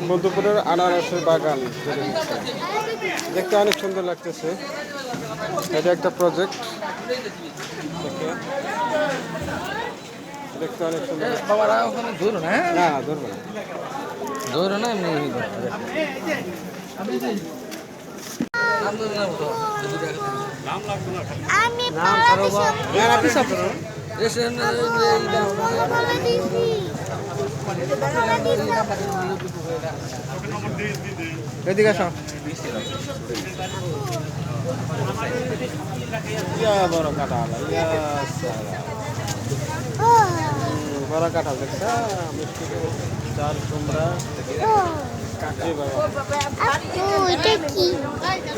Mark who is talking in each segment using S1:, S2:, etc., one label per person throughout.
S1: মধ্যপুরের আনারসের বাগান দেখতে অনেক সুন্দর লাগতেছে। এটা একটা প্রজেক্ট, দেখতে অনেক সুন্দর।
S2: বাবারা ওখানে ধরো না,
S1: না ধরবো না,
S2: ধরো না এমনি
S3: আমি
S1: এদিকে আসো। বড় কাঁঠাল, বড় কাঁঠাল দেখছ, মিষ্টি চাল কুমড়া।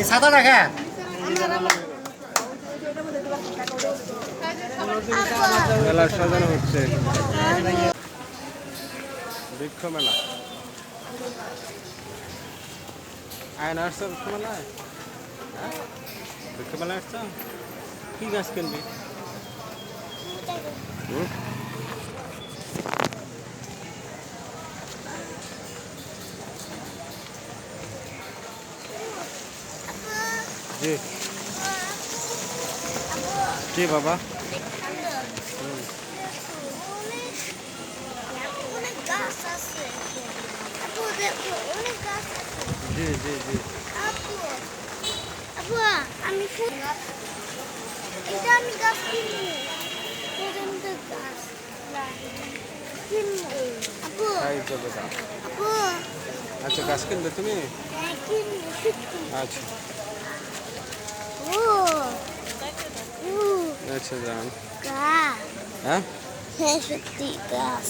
S2: সাদা টাকা
S1: মেলা সাজানো হচ্ছে, বৃক্ষ মেলা। আয়না আসছে বৃক্ষ মেলায়, বৃক্ষ মেলায় আসছ, কি গাছ কিনবি? জি কি বাবা? জি জি জি
S3: আমি এটা আমি গাছ কিনবো, গাছ কিনবো আপু।
S1: তাই তো বেটা।
S3: আপু
S1: আচ্ছা গাছ কিনবে তুমি?
S3: কিনবো।
S1: আচ্ছা
S3: ও
S1: আচ্ছা যান।
S3: গাছ,
S1: হ্যাঁ
S3: হ্যাঁ সত্যি গাছ।